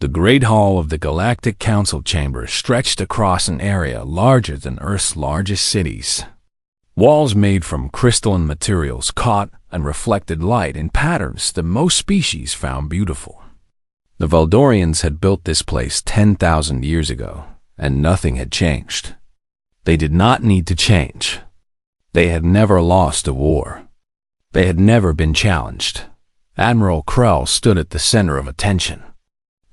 The Great Hall of the Galactic Council Chamber stretched across an area larger than Earth's largest cities. Walls made from crystalline materials caught and reflected light in patterns that most species found beautiful. The Valdorians had built this place 10,000 years ago, and nothing had changed. They did not need to change. They had never lost a war. They had never been challenged. Admiral Krell stood at the center of attention.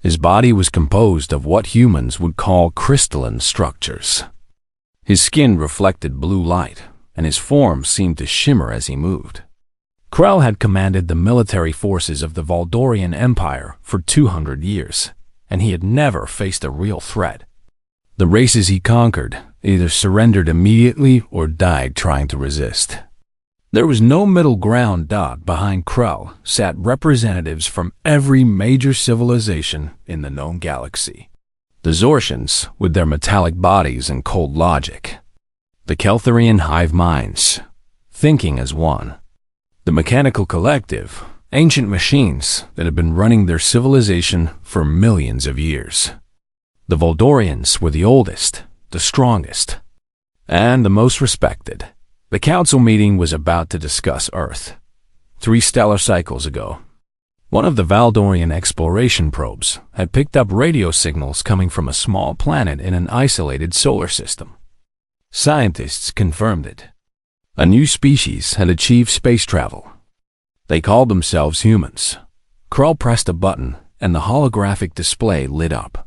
His body was composed of what humans would call crystalline structures. His skin reflected blue light, and his form seemed to shimmer as he moved. Krell had commanded the military forces of the Valdorian Empire for 200 years, and he had never faced a real threat. The races he conquered either surrendered immediately or died trying to resist. There was no middle ground. Behind Krell sat representatives from every major civilization in the known galaxy. The Zortians, with their metallic bodies and cold logic. The Keltharian hive minds, thinking as one. The Mechanical Collective, ancient machines that had been running their civilization for millions of years. The Valdorians were the oldest, the strongest, and the most respected. The council meeting was about to discuss Earth. 3 stellar cycles ago, one of the Valdorian exploration probes had picked up radio signals coming from a small planet in an isolated solar system. Scientists confirmed it. A new species had achieved space travel. They called themselves humans. Krell pressed a button, and the holographic display lit up.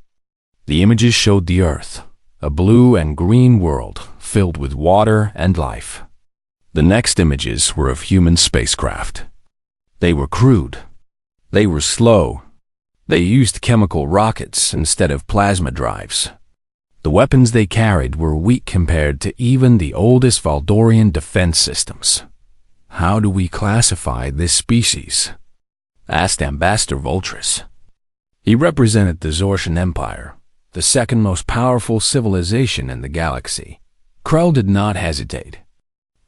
The images showed the Earth, a blue and green world filled with water and life. The next images were of human spacecraft. They were crude. They were slow. They used chemical rockets instead of plasma drives. The weapons they carried were weak compared to even the oldest Valdorian defense systems. "How do we classify this species?" asked Ambassador Voltris. He represented the Zortian Empire, the second most powerful civilization in the galaxy. Krell did not hesitate.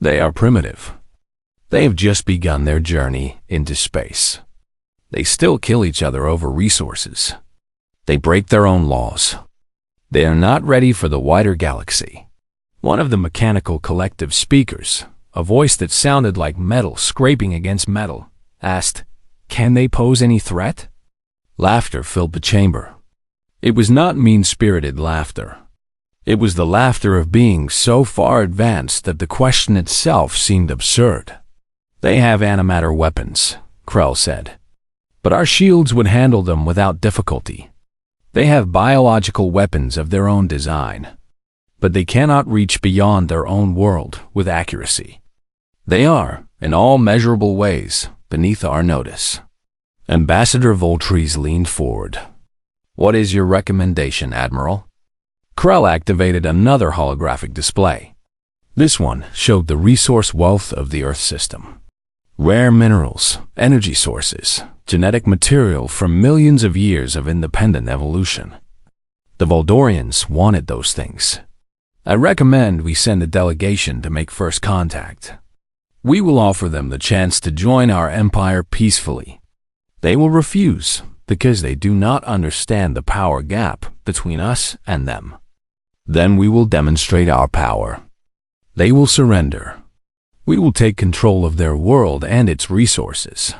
They are primitive. They have just begun their journey into space. They still kill each other over resources. They break their own laws. They are not ready for the wider galaxy. One of the Mechanical Collective speakers, a voice that sounded like metal scraping against metal, asked, "Can they pose any threat?" Laughter filled the chamber. It was not mean-spirited laughter. It was the laughter of beings so far advanced that the question itself seemed absurd. "They have antimatter weapons," Krell said. "But our shields would handle them without difficulty. They have biological weapons of their own design, but they cannot reach beyond their own world with accuracy. They are, in all measurable ways, beneath our notice." Ambassador Voltris leaned forward. "What is your recommendation, Admiral?" Krell activated another holographic display. This one showed the resource wealth of the Earth system. Rare minerals, energy sources, genetic material from millions of years of independent evolution. The Valdorians wanted those things. "I recommend we send a delegation to make first contact. We will offer them the chance to join our empire peacefully. They will refuse because they do not understand the power gap between us and them. Then we will demonstrate our power. They will surrender. We will take control of their world and its resources.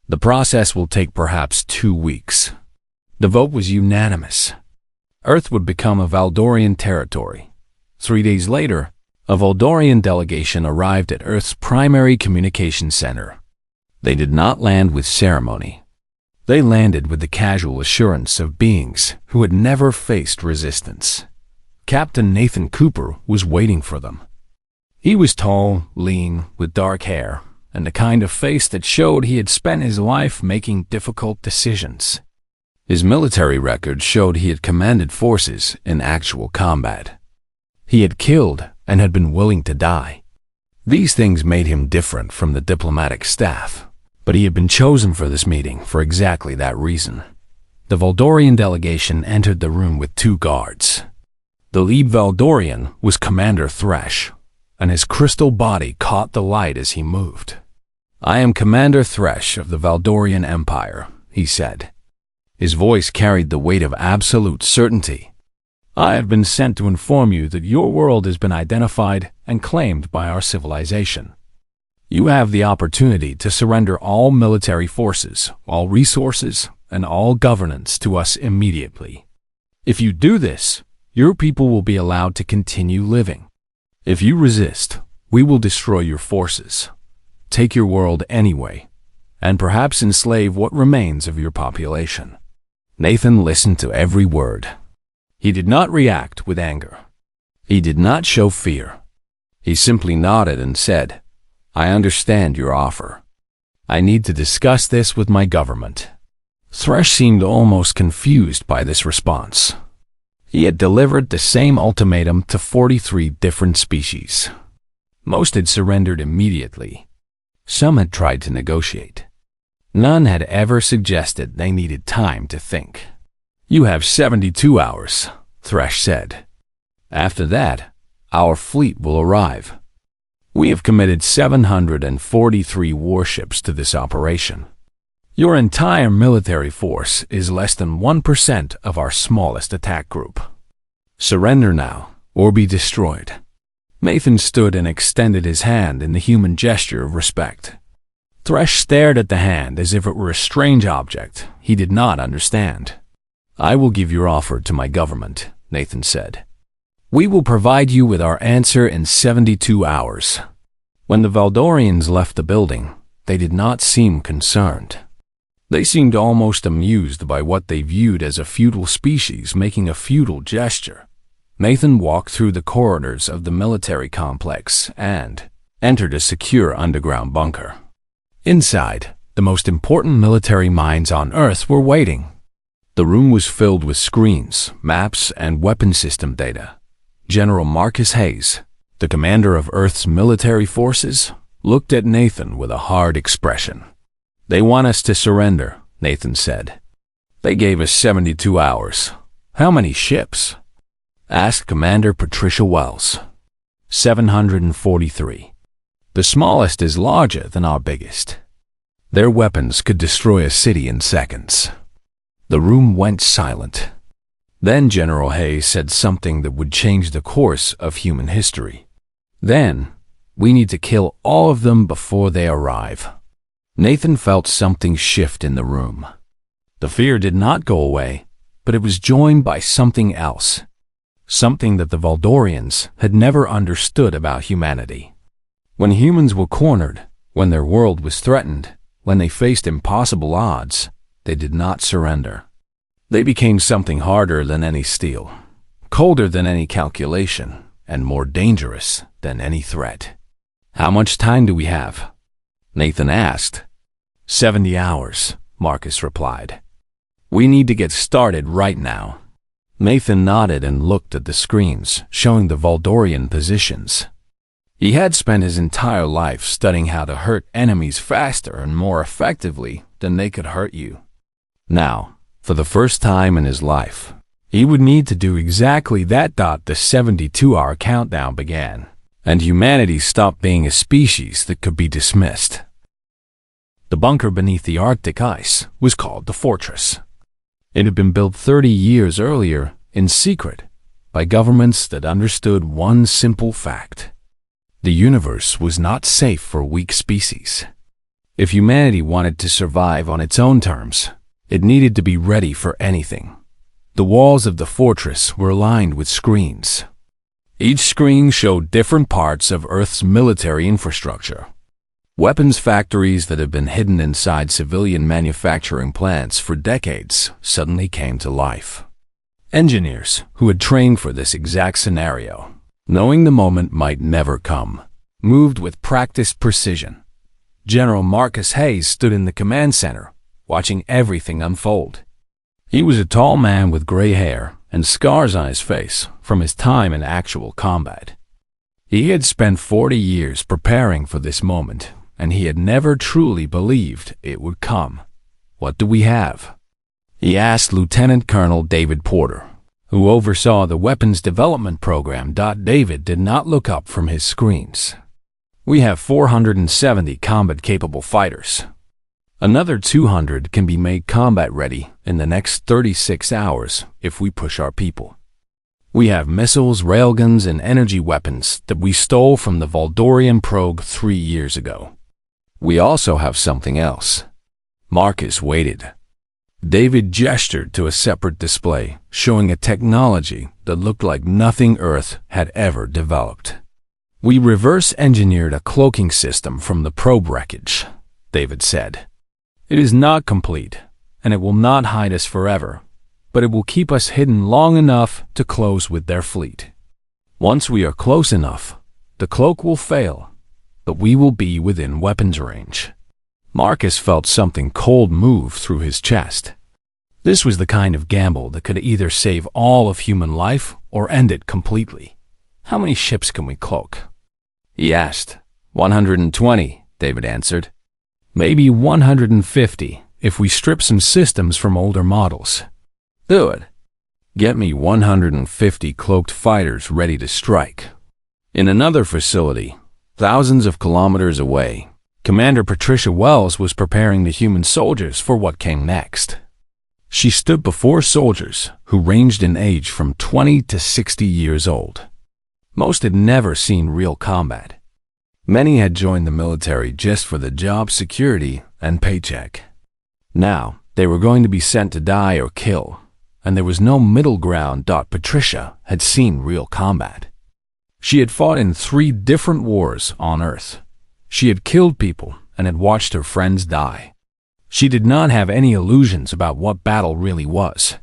The process will take perhaps 2 weeks." The vote was unanimous. Earth would become a Valdorian territory. 3 days later, a Valdorian delegation arrived at Earth's primary communication center. They did not land with ceremony. They landed with the casual assurance of beings who had never faced resistance. Captain Nathan Cooper was waiting for them. He was tall, lean, with dark hair, and the kind of face that showed he had spent his life making difficult decisions. His military record showed he had commanded forces in actual combat. He had killed and had been willing to die. These things made him different from the diplomatic staff, but he had been chosen for this meeting for exactly that reason. The Valdorian delegation entered the room with 2 guards. The lead Valdorian was Commander Thresh, and his crystal body caught the light as he moved. "I am Commander Thresh of the Valdorian Empire," he said. His voice carried the weight of absolute certainty. "I have been sent to inform you that your world has been identified and claimed by our civilization. You have the opportunity to surrender all military forces, all resources, and all governance to us immediately. If you do this, your people will be allowed to continue living. If you resist, we will destroy your forces, take your world anyway, and perhaps enslave what remains of your population." Nathan listened to every word. He did not react with anger. He did not show fear. He simply nodded and said, "I understand your offer. I need to discuss this with my government." Thresh seemed almost confused by this response. He had delivered the same ultimatum to 43 different species. Most had surrendered immediately. Some had tried to negotiate. None had ever suggested they needed time to think. "You have 72 hours, Thresh said. "After that, our fleet will arrive. We have committed 743 warships to this operation. Your entire military force is less than 1% of our smallest attack group. Surrender now, or be destroyed." Nathan stood and extended his hand in the human gesture of respect. Thresh stared at the hand as if it were a strange object he did not understand. "I will give your offer to my government," Nathan said. "We will provide you with our answer in 72 hours. When the Valdorians left the building, they did not seem concerned. They seemed almost amused by what they viewed as a feudal species making a feudal gesture. Nathan walked through the corridors of the military complex and entered a secure underground bunker. Inside, the most important military minds on Earth were waiting. The room was filled with screens, maps, and weapon system data. General Marcus Hayes, the commander of Earth's military forces, looked at Nathan with a hard expression. "They want us to surrender," Nathan said. "They gave us 72 hours. How many ships?" asked Commander Patricia Wells. 743. "The smallest is larger than our biggest. Their weapons could destroy a city in seconds." The room went silent. Then General Hayes said something that would change the course of human history. "Then, we need to kill all of them before they arrive." Nathan felt something shift in the room. The fear did not go away, but it was joined by something else. Something that the Valdorians had never understood about humanity. When humans were cornered, when their world was threatened, when they faced impossible odds, they did not surrender. They became something harder than any steel, colder than any calculation, and more dangerous than any threat. "How much time do we have?" Nathan asked. 70 hours, Marcus replied. "We need to get started right now." Nathan nodded and looked at the screens, showing the Valdorian positions. He had spent his entire life studying how to hurt enemies faster and more effectively than they could hurt you. Now, for the first time in his life, he would need to do exactly that. The 72-hour countdown began, and humanity stopped being a species that could be dismissed. The bunker beneath the Arctic ice was called the Fortress. It had been built 30 years earlier, in secret, by governments that understood one simple fact. The universe was not safe for weak species. If humanity wanted to survive on its own terms, it needed to be ready for anything. The walls of the fortress were lined with screens. Each screen showed different parts of Earth's military infrastructure. Weapons factories that had been hidden inside civilian manufacturing plants for decades suddenly came to life. Engineers who had trained for this exact scenario, knowing the moment might never come, moved with practiced precision. General Marcus Hayes stood in the command center, watching everything unfold. He was a tall man with gray hair and scars on his face from his time in actual combat. He had spent 40 years preparing for this moment, and he had never truly believed it would come. "What do we have?" he asked Lieutenant Colonel David Porter, who oversaw the weapons development program. David did not look up from his screens. "We have 470 combat-capable fighters." Another 200 can be made combat-ready in the next 36 hours if we push our people. We have missiles, railguns, and energy weapons that we stole from the Voldorian probe 3 years ago. We also have something else. Marcus waited. David gestured to a separate display, showing a technology that looked like nothing Earth had ever developed. We reverse-engineered a cloaking system from the probe wreckage, David said. It is not complete, and it will not hide us forever, but it will keep us hidden long enough to close with their fleet. Once we are close enough, the cloak will fail, but we will be within weapons range. Marcus felt something cold move through his chest. This was the kind of gamble that could either save all of human life or end it completely. How many ships can we cloak? He asked. 120, David answered. Maybe 150 if we strip some systems from older models. Do it. Get me 150 cloaked fighters ready to strike. In another facility, thousands of kilometers away, Commander Patricia Wells was preparing the human soldiers for what came next. She stood before soldiers who ranged in age from 20 to 60 years old. Most had never seen real combat. Many had joined the military just for the job security and paycheck. Now, they were going to be sent to die or kill, and there was no middle ground. Patricia had seen real combat. She had fought in 3 different wars on Earth. She had killed people and had watched her friends die. She did not have any illusions about what battle really was.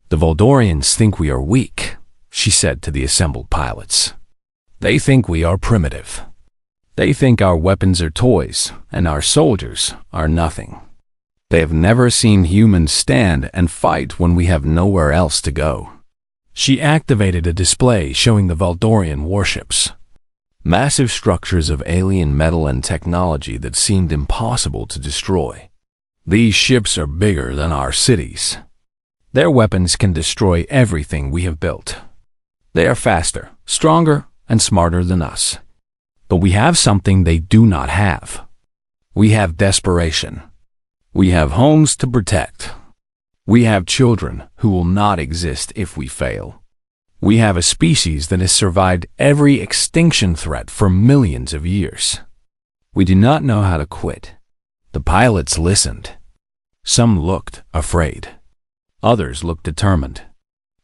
The Voldorians think we are weak, she said to the assembled pilots. They think we are primitive. They think our weapons are toys and our soldiers are nothing. They have never seen humans stand and fight when we have nowhere else to go. She activated a display showing the Voldorian warships. Massive structures of alien metal and technology that seemed impossible to destroy. These ships are bigger than our cities. Their weapons can destroy everything we have built. They are faster, stronger, and smarter than us. But we have something they do not have. We have desperation. We have homes to protect. We have children who will not exist if we fail. We have a species that has survived every extinction threat for millions of years. We do not know how to quit. The pilots listened. Some looked afraid. Others looked determined.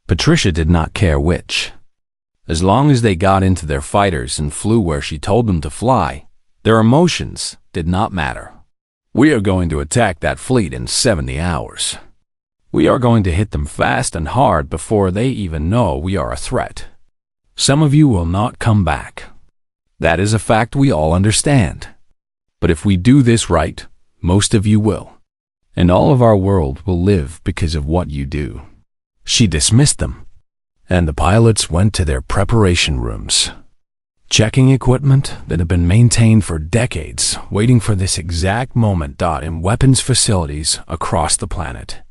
Patricia did not care which. As long as they got into their fighters and flew where she told them to fly, their emotions did not matter. We are going to attack that fleet in 70 hours. We are going to hit them fast and hard before they even know we are a threat. Some of you will not come back. That is a fact we all understand. But if we do this right, most of you will. And all of our world will live because of what you do. She dismissed them, and the pilots went to their preparation rooms, checking equipment that had been maintained for decades, waiting for this exact moment. In weapons facilities across the planet.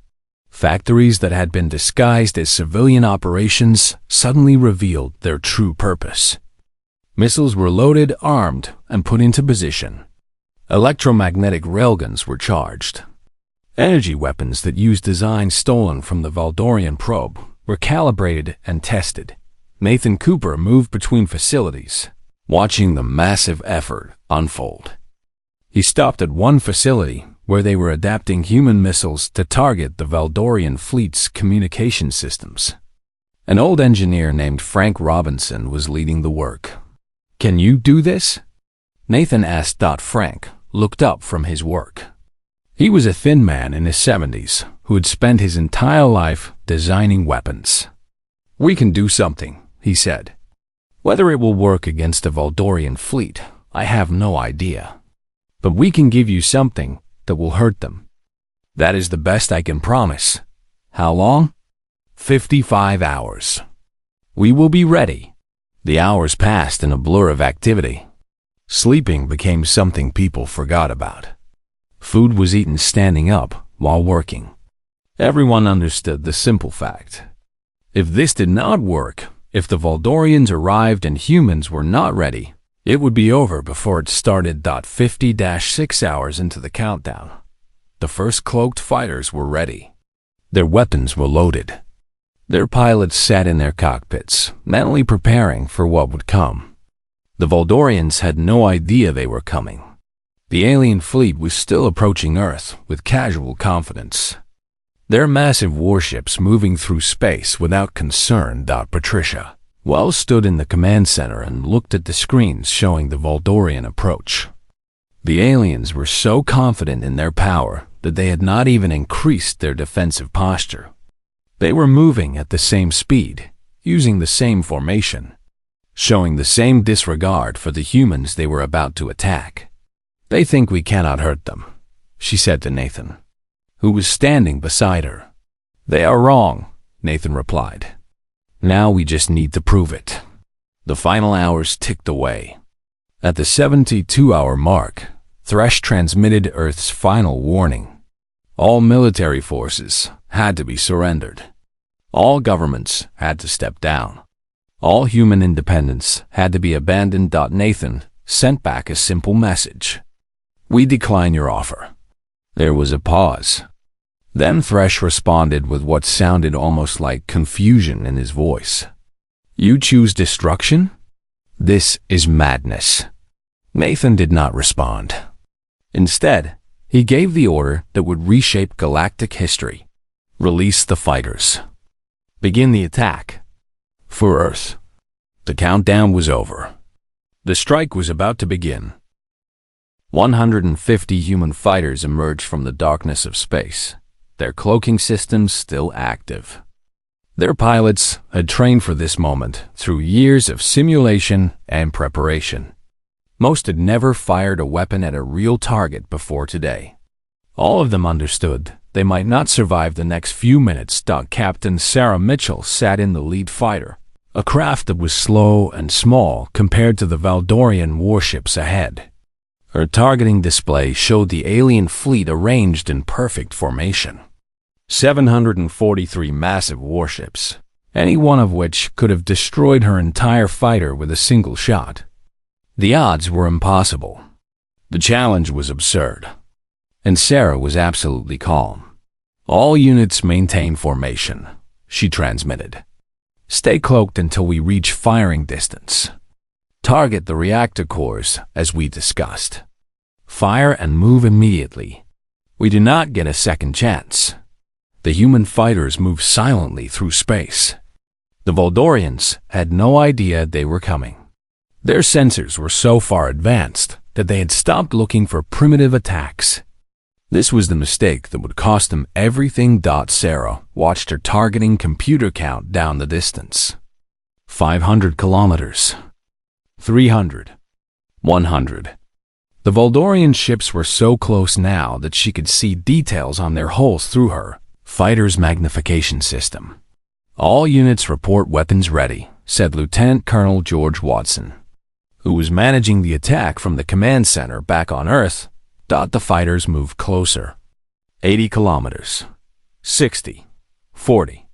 Factories that had been disguised as civilian operations suddenly revealed their true purpose. Missiles were loaded, armed, and put into position. Electromagnetic railguns were charged. Energy weapons that used designs stolen from the Voldorian probe were calibrated and tested. Nathan Cooper moved between facilities, watching the massive effort unfold. He stopped at one facility where they were adapting human missiles to target the Voldorian fleet's communication systems. An old engineer named Frank Robinson was leading the work. "Can you do this?" Nathan asked. Frank looked up from his work. He was a thin man in his 70s who had spent his entire life designing weapons. "We can do something," he said. "Whether it will work against a Voldorian fleet, I have no idea. But we can give you something that will hurt them. That is the best I can promise." "How long?" 55 hours. "We will be ready." The hours passed in a blur of activity. Sleeping became something people forgot about. Food was eaten standing up while working. Everyone understood the simple fact. If this did not work, if the Voldorians arrived and humans were not ready, it would be over before it started. 50-6 hours into the countdown. the first cloaked fighters were ready. Their weapons were loaded. Their pilots sat in their cockpits, mentally preparing for what would come. The Voldorians had no idea they were coming. The alien fleet was still approaching Earth with casual confidence. Their massive warships moving through space without concern. Patricia Wells stood in the command center and looked at the screens showing the Voldorian approach. The aliens were so confident in their power that they had not even increased their defensive posture. They were moving at the same speed, using the same formation, showing the same disregard for the humans they were about to attack. "They think we cannot hurt them," she said to Nathan, who was standing beside her. "They are wrong," Nathan replied. "Now we just need to prove it." The final hours ticked away. At the 72-hour mark, Thresh transmitted Earth's final warning. All military forces had to be surrendered. All governments had to step down. All human independence had to be abandoned. Nathan sent back a simple message: "We decline your offer." There was a pause. Then Thresh responded with what sounded almost like confusion in his voice. "You choose destruction? This is madness." Nathan did not respond. Instead, he gave the order that would reshape galactic history. Release the fighters. Begin the attack. For Earth. The countdown was over. The strike was about to begin. 150 human fighters emerged from the darkness of space, their cloaking systems still active. Their pilots had trained for this moment through years of simulation and preparation. Most had never fired a weapon at a real target before today. All of them understood they might not survive the next few minutes. Captain Sarah Mitchell sat in the lead fighter, a craft that was slow and small compared to the Valdorian warships ahead. Her targeting display showed the alien fleet arranged in perfect formation. 743 massive warships, any one of which could have destroyed her entire fighter with a single shot. The odds were impossible. The challenge was absurd. And Sarah was absolutely calm. "All units maintain formation," she transmitted. "Stay cloaked until we reach firing distance. Target the reactor cores as we discussed. Fire and move immediately. We do not get a second chance." The human fighters moved silently through space. The Voldorians had no idea they were coming. Their sensors were so far advanced that they had stopped looking for primitive attacks. This was the mistake that would cost them everything. Sarah watched her targeting computer count down the distance. 500 kilometers. 300. 100. The Voldorian ships were so close now that she could see details on their hulls through her fighter's magnification system. "All units report weapons ready," said Lieutenant Colonel George Watson, who was managing the attack from the command center back on Earth. The fighters moved closer. 80 kilometers. 60. 40.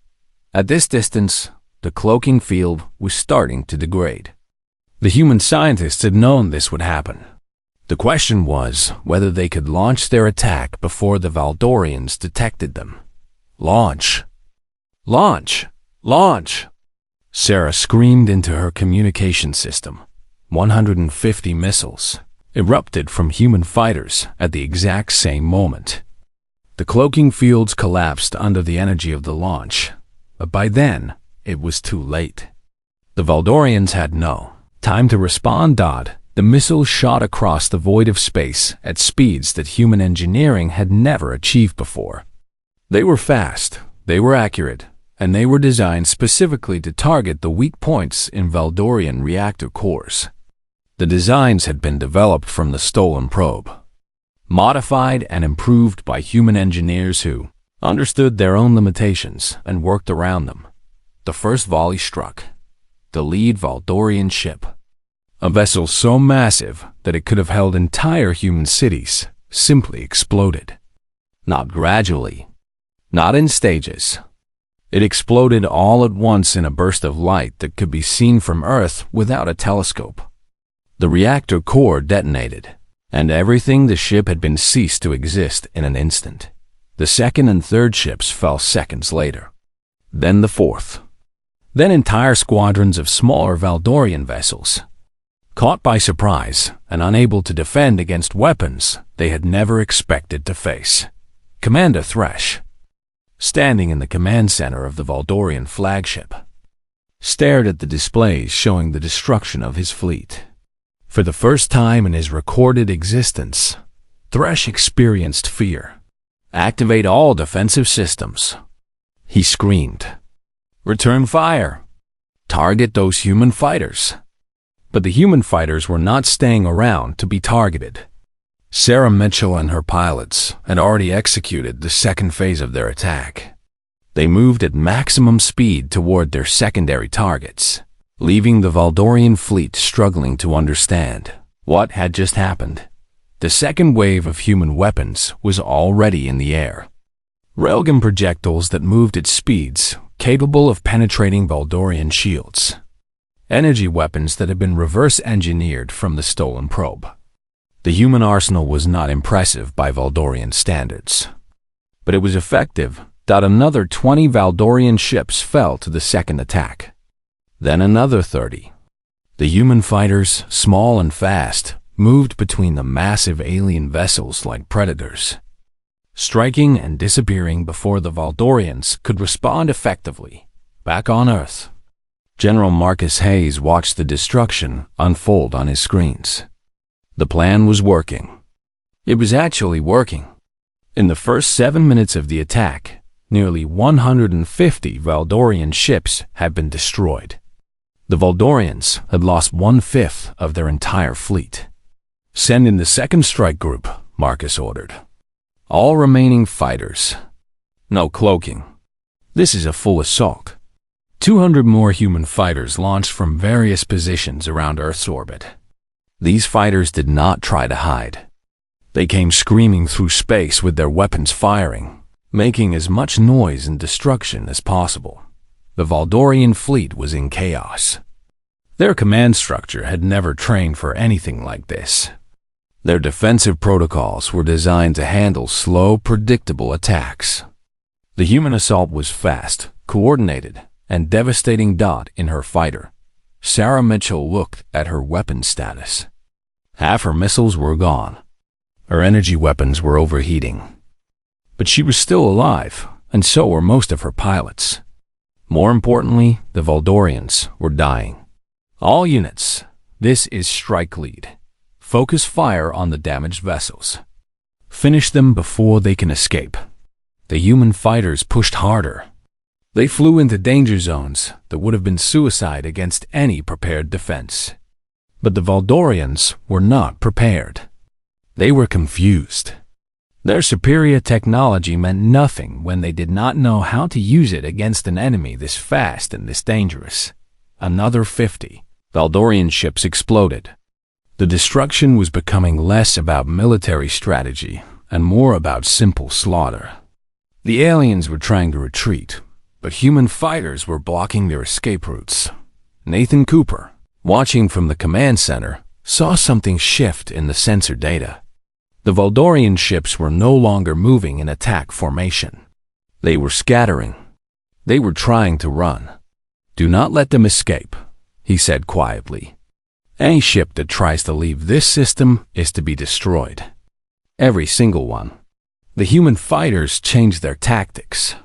At this distance, the cloaking field was starting to degrade. The human scientists had known this would happen. The question was whether they could launch their attack before the Valdorians detected them. "Launch! Launch! Launch!" Sarah screamed into her communication system. 150 missiles erupted from human fighters at the exact same moment. The cloaking fields collapsed under the energy of the launch, but by then it was too late. The Valdorians had no time to respond. The missiles shot across the void of space at speeds that human engineering had never achieved before. They were fast, they were accurate, and they were designed specifically to target the weak points in Valdorian reactor cores. The designs had been developed from the stolen probe, modified and improved by human engineers who understood their own limitations and worked around them. The first volley struck the lead Valdorian ship, a vessel so massive that it could have held entire human cities, simply exploded. Not gradually, not in stages. It exploded all at once in a burst of light that could be seen from Earth without a telescope. The reactor core detonated, and everything the ship had been ceased to exist in an instant. The second and third ships fell seconds later. Then the fourth. Then entire squadrons of smaller Valdorian vessels. Caught by surprise and unable to defend against weapons they had never expected to face. Commander Thresh, standing in the command center of the Valdorian flagship, stared at the displays showing the destruction of his fleet. For the first time in his recorded existence, Thresh experienced fear. "Activate all defensive systems," he screamed. "Return fire. Target those human fighters." But the human fighters were not staying around to be targeted. Sarah Mitchell and her pilots had already executed the second phase of their attack. They moved at maximum speed toward their secondary targets, leaving the Valdorian fleet struggling to understand what had just happened. The second wave of human weapons was already in the air. Railgun projectiles that moved at speeds capable of penetrating Valdorian shields. Energy weapons that had been reverse-engineered from the stolen probe. The human arsenal was not impressive by Valdorian standards, but it was effective. Another 20 Valdorian ships fell to the second attack. Then another 30. The human fighters, small and fast, moved between the massive alien vessels like predators, striking and disappearing before the Valdorians could respond effectively. Back on Earth, General Marcus Hayes watched the destruction unfold on his screens. The plan was working. It was actually working. In the first 7 minutes of the attack, nearly 150 Valdorian ships had been destroyed. The Valdorians had lost 1/5 of their entire fleet. "Send in the second strike group," Marcus ordered. "All remaining fighters. No cloaking. This is a full assault." 200 more human fighters launched from various positions around Earth's orbit. These fighters did not try to hide. They came screaming through space with their weapons firing, making as much noise and destruction as possible. The Valdorian fleet was in chaos. Their command structure had never trained for anything like this. Their defensive protocols were designed to handle slow, predictable attacks. The human assault was fast, coordinated, and devastating. In her fighter, Sarah Mitchell looked at her weapon status. Half her missiles were gone. Her energy weapons were overheating. But she was still alive, and so were most of her pilots. More importantly, the Valdorians were dying. "All units, this is Strike Lead. Focus fire on the damaged vessels. Finish them before they can escape." The human fighters pushed harder. They flew into danger zones that would have been suicide against any prepared defense. But the Valdorians were not prepared. They were confused. Their superior technology meant nothing when they did not know how to use it against an enemy this fast and this dangerous. Another 50 Valdorian ships exploded. The destruction was becoming less about military strategy and more about simple slaughter. The aliens were trying to retreat, but human fighters were blocking their escape routes. Nathan Cooper, watching from the command center, saw something shift in the sensor data. The Valdorian ships were no longer moving in attack formation. They were scattering. They were trying to run. "Do not let them escape," he said quietly. "Any ship that tries to leave this system is to be destroyed. Every single one." The human fighters changed their tactics.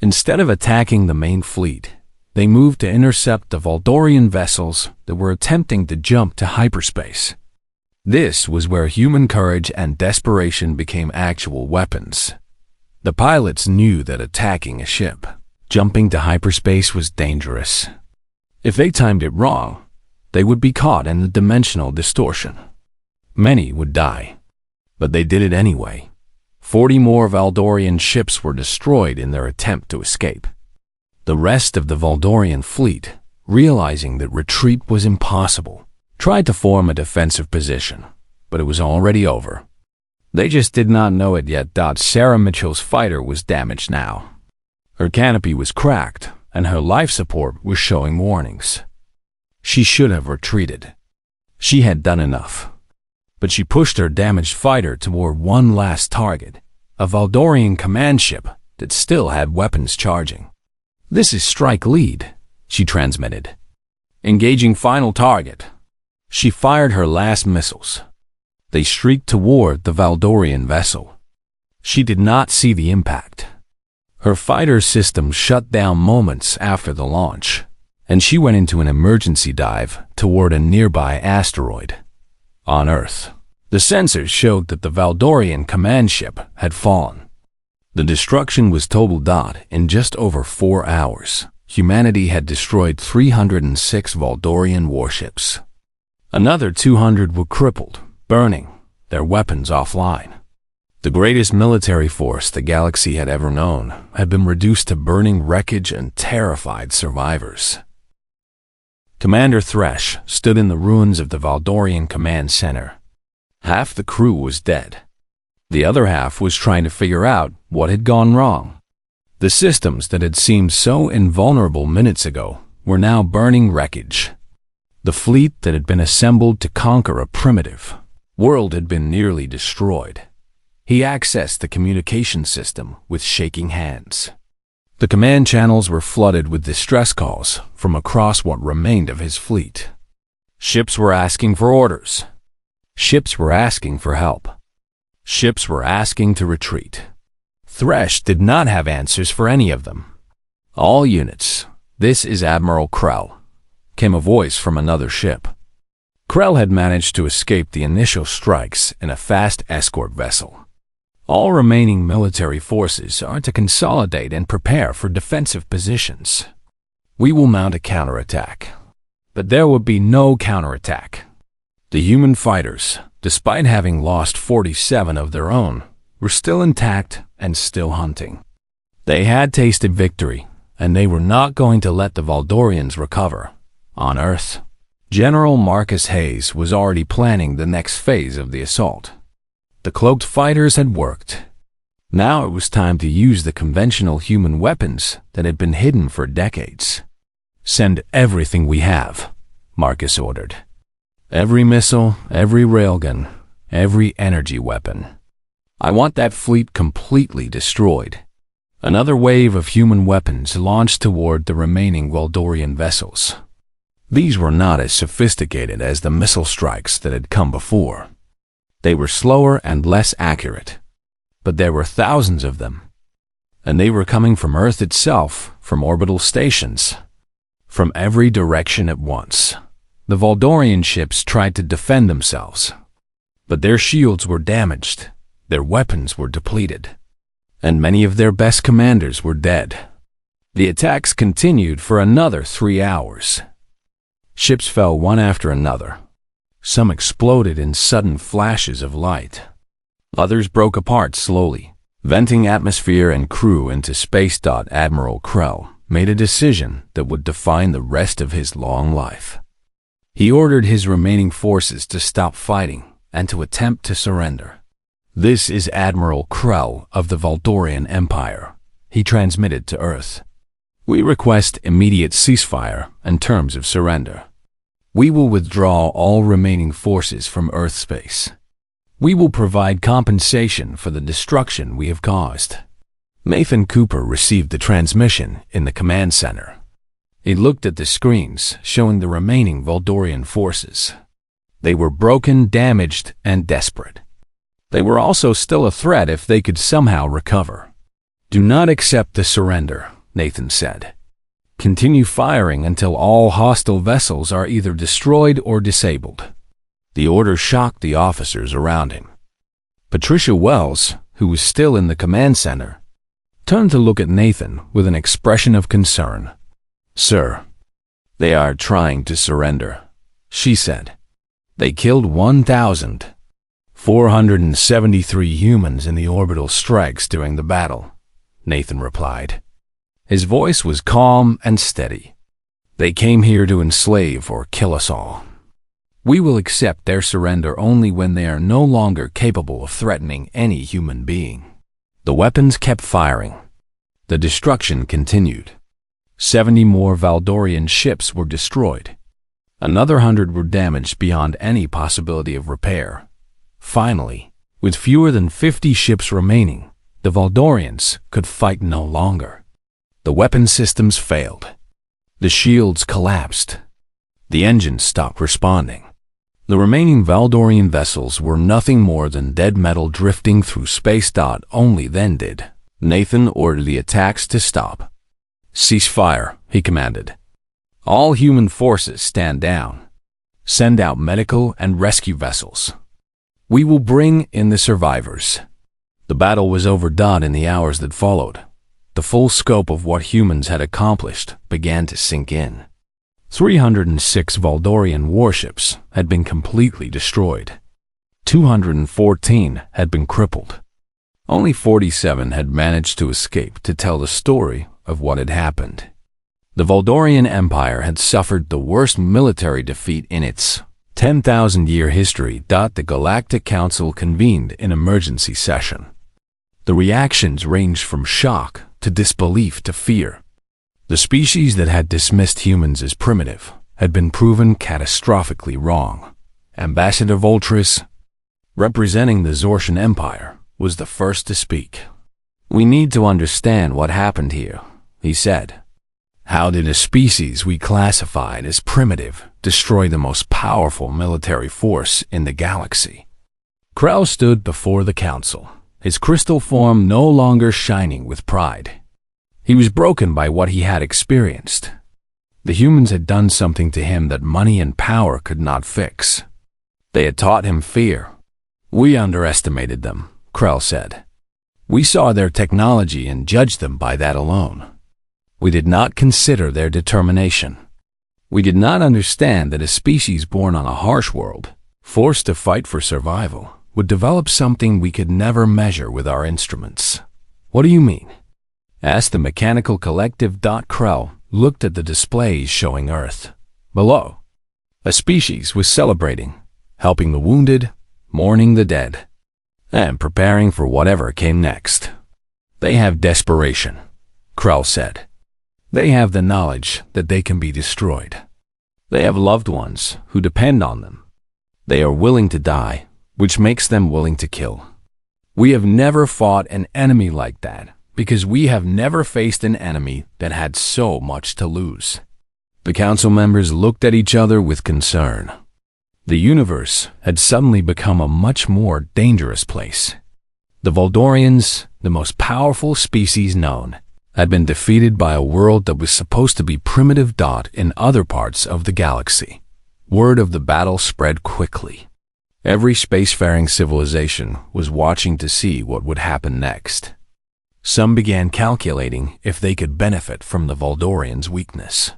Instead of attacking the main fleet, they moved to intercept the Valdorian vessels that were attempting to jump to hyperspace. This was where human courage and desperation became actual weapons. The pilots knew that attacking a ship, jumping to hyperspace, was dangerous. If they timed it wrong, they would be caught in the dimensional distortion. Many would die, but they did it anyway. 40 more Valdorian ships were destroyed in their attempt to escape. The rest of the Valdorian fleet, realizing that retreat was impossible, tried to form a defensive position, but it was already over. They just did not know it yet. Sarah Mitchell's fighter was damaged now. Her canopy was cracked, and her life support was showing warnings. She should have retreated. She had done enough. But she pushed her damaged fighter toward one last target, a Valdorian command ship that still had weapons charging. "This is strike lead," she transmitted. "Engaging final target." She fired her last missiles. They streaked toward the Valdorian vessel. She did not see the impact. Her fighter system shut down moments after the launch, and she went into an emergency dive toward a nearby asteroid. On Earth, the sensors showed that the Valdorian command ship had fallen. The destruction was totaled. In just over 4 hours, humanity had destroyed 306 Valdorian warships. Another 200 were crippled, burning their weapons offline. The greatest military force the galaxy had ever known had been reduced to burning wreckage and terrified survivors. Commander Thresh stood in the ruins of the Valdorian Command Center. Half the crew was dead. The other half was trying to figure out what had gone wrong. The systems that had seemed so invulnerable minutes ago were now burning wreckage. The fleet that had been assembled to conquer a primitive world had been nearly destroyed. He accessed the communication system with shaking hands. The command channels were flooded with distress calls from across what remained of his fleet. Ships were asking for orders. Ships were asking for help. Ships were asking to retreat. Thresh did not have answers for any of them. "All units, this is Admiral Krell," came a voice from another ship. Krell had managed to escape the initial strikes in a fast escort vessel. "All remaining military forces are to consolidate and prepare for defensive positions. We will mount a counterattack." But there would be no counterattack. The human fighters, despite having lost 47 of their own, were still intact and still hunting. They had tasted victory, and they were not going to let the Valdorians recover. On Earth, General Marcus Hayes was already planning the next phase of the assault. The cloaked fighters had worked. Now it was time to use the conventional human weapons that had been hidden for decades. "Send everything we have," Marcus ordered. "Every missile, every railgun, every energy weapon. I want that fleet completely destroyed." Another wave of human weapons launched toward the remaining Valdorian vessels. These were not as sophisticated as the missile strikes that had come before. They were slower and less accurate, but there were thousands of them. And they were coming from Earth itself, from orbital stations, from every direction at once. The Valdorian ships tried to defend themselves, but their shields were damaged, their weapons were depleted, and many of their best commanders were dead. The attacks continued for another 3 hours. Ships fell one after another. Some exploded in sudden flashes of light. Others broke apart slowly, venting atmosphere and crew into space. Admiral Krell made a decision that would define the rest of his long life. He ordered his remaining forces to stop fighting and to attempt to surrender. "This is Admiral Krell of the Valdorian Empire," he transmitted to Earth. "We request immediate ceasefire and terms of surrender. We will withdraw all remaining forces from Earth space. We will provide compensation for the destruction we have caused." Nathan Cooper received the transmission in the command center. He looked at the screens showing the remaining Valdorian forces. They were broken, damaged, and desperate. They were also still a threat if they could somehow recover. "Do not accept the surrender," Nathan said. "Continue firing until all hostile vessels are either destroyed or disabled." The order shocked the officers around him. Patricia Wells, who was still in the command center, turned to look at Nathan with an expression of concern. "Sir, they are trying to surrender," she said. "They killed 1,473 humans in the orbital strikes during the battle," Nathan replied. His voice was calm and steady. "They came here to enslave or kill us all. We will accept their surrender only when they are no longer capable of threatening any human being." The weapons kept firing. The destruction continued. 70 more Valdorian ships were destroyed. Another 100 were damaged beyond any possibility of repair, Finally, with fewer than 50 ships remaining, the Valdorians could fight no longer. The weapon systems failed. The shields collapsed. The engines stopped responding. The remaining Valdorian vessels were nothing more than dead metal drifting through space. Only then did Nathan order the attacks to stop. "Cease fire," he commanded. "All human forces stand down. Send out medical and rescue vessels. We will bring in the survivors." The battle was over. In the hours that followed, the full scope of what humans had accomplished began to sink in. 306 Valdorian warships had been completely destroyed. 214 had been crippled. Only 47 had managed to escape to tell the story of what had happened. The Valdorian Empire had suffered the worst military defeat in its 10,000-year history. The Galactic Council convened an emergency session. The reactions ranged from shock to disbelief to fear. The species that had dismissed humans as primitive had been proven catastrophically wrong. Ambassador Voltris, representing the Zortian Empire, was the first to speak. "We need to understand what happened here," he said. "How did a species we classified as primitive destroy the most powerful military force in the galaxy?" Krell stood before the council, his crystal form no longer shining with pride. He was broken by what he had experienced. The humans had done something to him that money and power could not fix. They had taught him fear. "We underestimated them," Krell said. "We saw their technology and judged them by that alone. We did not consider their determination. We did not understand that a species born on a harsh world, forced to fight for survival, would develop something we could never measure with our instruments." "What do you mean?" asked the mechanical collective. Krell looked at the displays showing Earth. Below, a species was celebrating, helping the wounded, mourning the dead, and preparing for whatever came next. "They have desperation," Krell said. "They have the knowledge that they can be destroyed. They have loved ones who depend on them. They are willing to die, which makes them willing to kill. We have never fought an enemy like that, because we have never faced an enemy that had so much to lose." The council members looked at each other with concern. The universe had suddenly become a much more dangerous place. The Valdorians, the most powerful species known, had been defeated by a world that was supposed to be primitive. In other parts of the galaxy, word of the battle spread quickly. Every spacefaring civilization was watching to see what would happen next. Some began calculating if they could benefit from the Valdorians' weakness.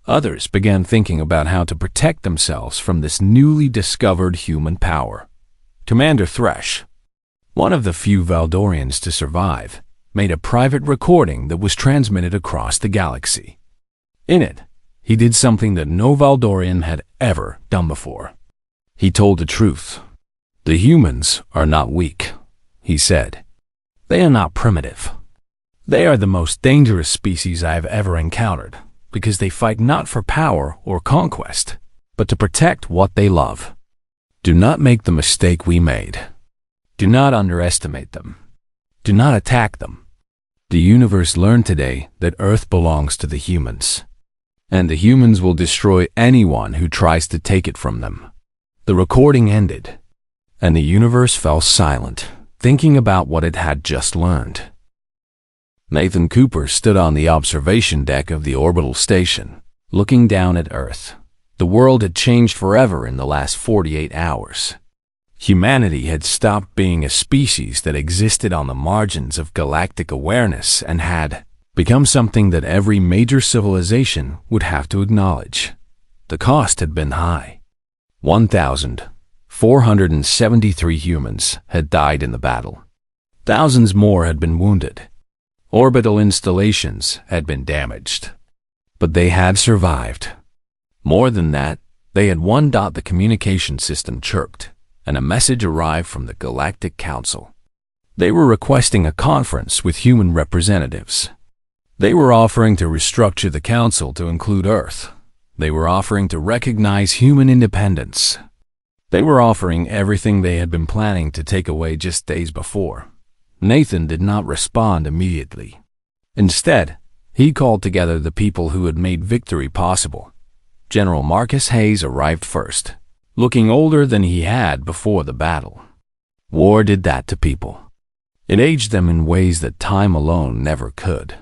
Others began thinking about how to protect themselves from this newly discovered human power. Commander Thresh, one of the few Valdorians to survive, made a private recording that was transmitted across the galaxy. In it, he did something that no Valdorian had ever done before. He told the truth. "The humans are not weak," he said. "They are not primitive. They are the most dangerous species I have ever encountered, because they fight not for power or conquest, but to protect what they love. Do not make the mistake we made. Do not underestimate them. Do not attack them. The universe learned today that Earth belongs to the humans, and the humans will destroy anyone who tries to take it from them." The recording ended, and the universe fell silent, thinking about what it had just learned. Nathan Cooper stood on the observation deck of the orbital station, looking down at Earth. The world had changed forever in the last 48 hours. Humanity had stopped being a species that existed on the margins of galactic awareness and had become something that every major civilization would have to acknowledge. The cost had been high. 1,473 humans had died in the battle. Thousands more had been wounded. Orbital installations had been damaged. But they had survived. More than that, they had won. The communication system chirped, and a message arrived from the Galactic Council. They were requesting a conference with human representatives. They were offering to restructure the council to include Earth. They were offering to recognize human independence. They were offering everything they had been planning to take away just days before. Nathan did not respond immediately. Instead, he called together the people who had made victory possible. General Marcus Hayes arrived first, looking older than he had before the battle. War did that to people. It aged them in ways that time alone never could.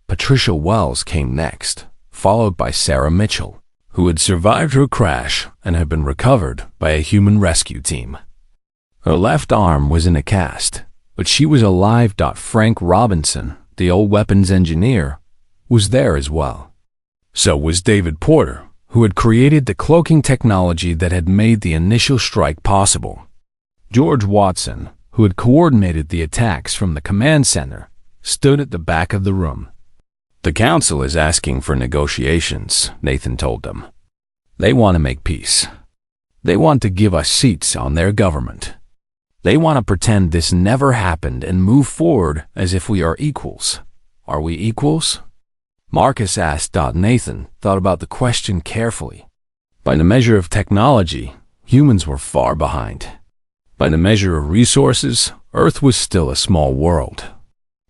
Patricia Wells came next, followed by Sarah Mitchell, who had survived her crash and had been recovered by a human rescue team. Her left arm was in a cast, but she was alive. Frank Robinson, the old weapons engineer, was there as well. So was David Porter, who had created the cloaking technology that had made the initial strike possible. George Watson, who had coordinated the attacks from the command center, stood at the back of the room. "The Council is asking for negotiations," Nathan told them. "They want to make peace. They want to give us seats on their government. They want to pretend this never happened and move forward as if we are equals. Are we equals?" Marcus asked. Nathan thought about the question carefully. By the measure of technology, humans were far behind. By the measure of resources, Earth was still a small world.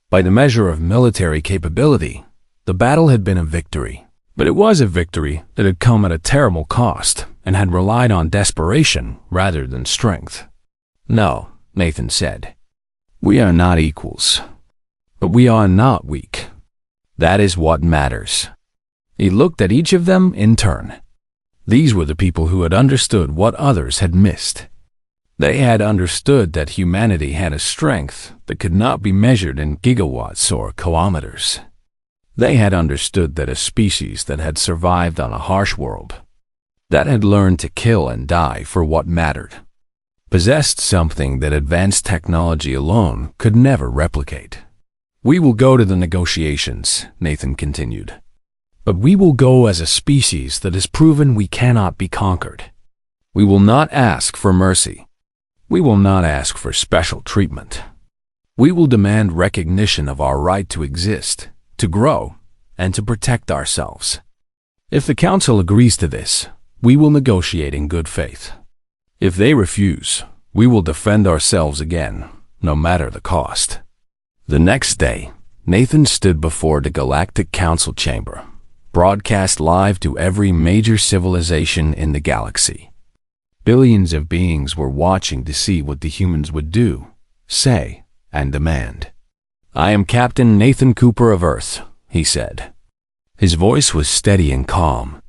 By the measure of military capability, the battle had been a victory. But it was a victory that had come at a terrible cost and had relied on desperation rather than strength. "No," Nathan said. "We are not equals. But we are not weak. That is what matters." He looked at each of them in turn. These were the people who had understood what others had missed. They had understood that humanity had a strength that could not be measured in gigawatts or kilometers. They had understood that a species that had survived on a harsh world, that had learned to kill and die for what mattered, possessed something that advanced technology alone could never replicate. "We will go to the negotiations," Nathan continued. "But we will go as a species that has proven we cannot be conquered. We will not ask for mercy. We will not ask for special treatment. We will demand recognition of our right to exist, to grow, and to protect ourselves. If the Council agrees to this, we will negotiate in good faith. If they refuse, we will defend ourselves again, no matter the cost." The next day, Nathan stood before the Galactic Council chamber, broadcast live to every major civilization in the galaxy. Billions of beings were watching to see what the humans would do, say, and demand. "I am Captain Nathan Cooper of Earth," he said. His voice was steady and calm.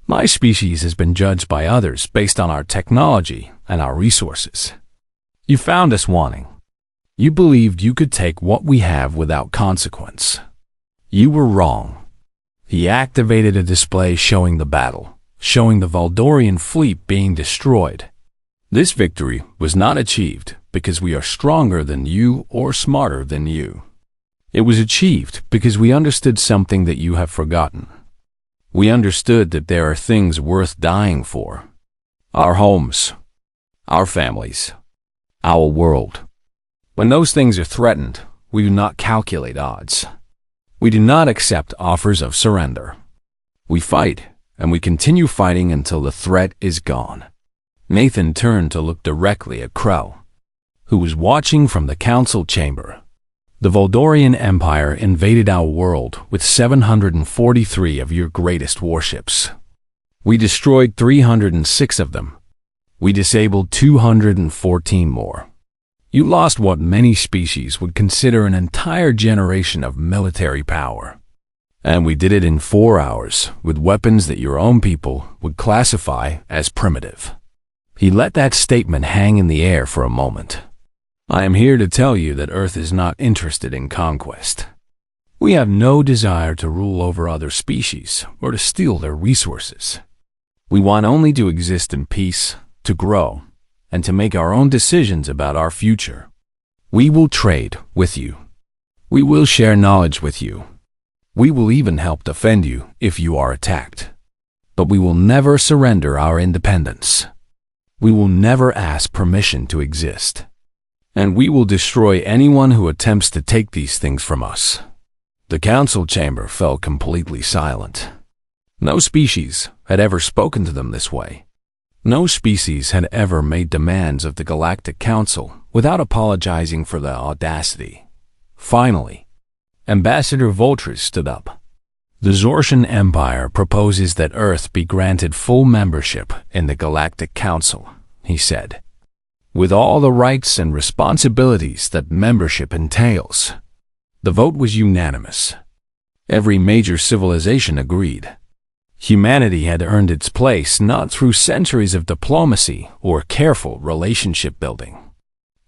"My species has been judged by others based on our technology and our resources. You found us wanting. You believed you could take what we have without consequence. You were wrong." He activated a display showing the battle, showing the Valdorian fleet being destroyed. "This victory was not achieved because we are stronger than you or smarter than you. It was achieved because we understood something that you have forgotten. We understood that there are things worth dying for. Our homes, our families, our world. When those things are threatened, we do not calculate odds. We do not accept offers of surrender. We fight, and we continue fighting until the threat is gone." Nathan turned to look directly at Krell, who was watching from the council chamber. "The Voldorian Empire invaded our world with 743 of your greatest warships. We destroyed 306 of them. We disabled 214 more. You lost what many species would consider an entire generation of military power. And we did it in 4 hours with weapons that your own people would classify as primitive." He let that statement hang in the air for a moment. "I am here to tell you that Earth is not interested in conquest. We have no desire to rule over other species or to steal their resources. We want only to exist in peace, to grow, and to make our own decisions about our future. We will trade with you. We will share knowledge with you. We will even help defend you if you are attacked. But we will never surrender our independence. We will never ask permission to exist. And we will destroy anyone who attempts to take these things from us." The council chamber fell completely silent. No species had ever spoken to them this way. No species had ever made demands of the Galactic Council without apologizing for their audacity. Finally, Ambassador Voltris stood up. The Zortian Empire proposes that Earth be granted full membership in the Galactic Council, he said, with all the rights and responsibilities that membership entails. The vote was unanimous. Every major civilization agreed. Humanity had earned its place not through centuries of diplomacy or careful relationship building.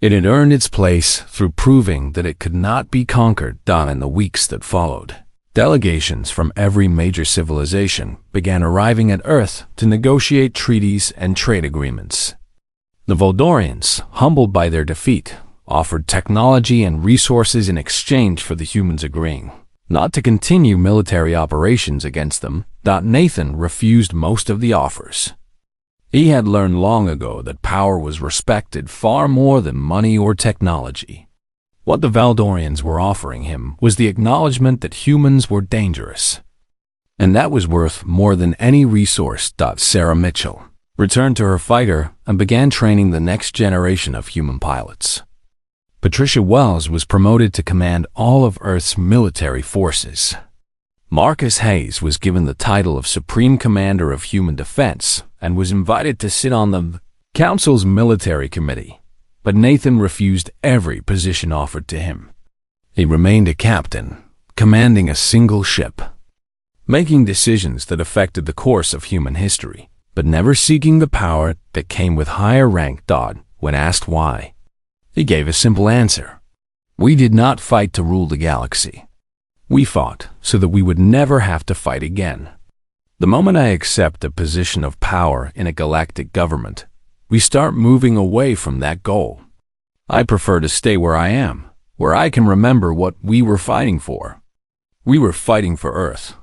It had earned its place through proving that it could not be conquered in the weeks that followed. Delegations from every major civilization began arriving at Earth to negotiate treaties and trade agreements. The Voldorians, humbled by their defeat, offered technology and resources in exchange for the humans agreeing not to continue military operations against them. Nathan refused most of the offers. He had learned long ago that power was respected far more than money or technology. What the Valdorians were offering him was the acknowledgement that humans were dangerous. And that was worth more than any resource. Sarah Mitchell returned to her fighter and began training the next generation of human pilots. Patricia Wells was promoted to command all of Earth's military forces. Marcus Hayes was given the title of Supreme Commander of Human Defense and was invited to sit on the Council's military committee, but Nathan refused every position offered to him. He remained a captain, commanding a single ship, making decisions that affected the course of human history, but never seeking the power that came with higher rank. When asked why, he gave a simple answer. We did not fight to rule the galaxy. We fought so that we would never have to fight again. The moment I accept a position of power in a galactic government, we start moving away from that goal. I prefer to stay where I am, where I can remember what we were fighting for. We were fighting for Earth.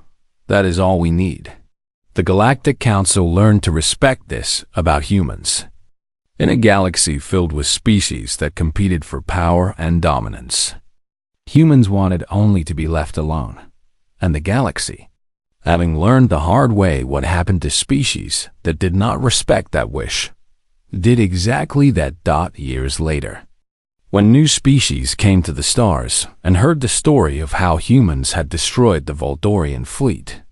That is all we need. The Galactic Council learned to respect this about humans. In a galaxy filled with species that competed for power and dominance, humans wanted only to be left alone. And the galaxy, having learned the hard way what happened to species that did not respect that wish, did exactly that. Years later, when new species came to the stars and heard the story of how humans had destroyed the Voldorian fleet,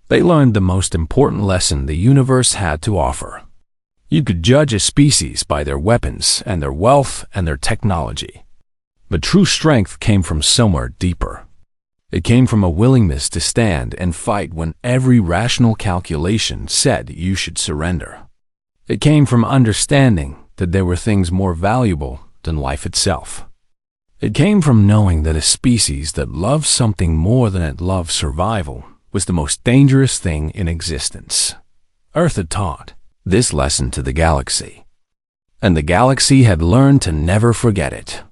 they learned the most important lesson the universe had to offer. You could judge a species by their weapons and their wealth and their technology. But true strength came from somewhere deeper. It came from a willingness to stand and fight when every rational calculation said you should surrender. It came from understanding that there were things more valuable than life itself. It came from knowing that a species that loved something more than it loved survival was the most dangerous thing in existence. Earth had taught this lesson to the galaxy, and the galaxy had learned to never forget it.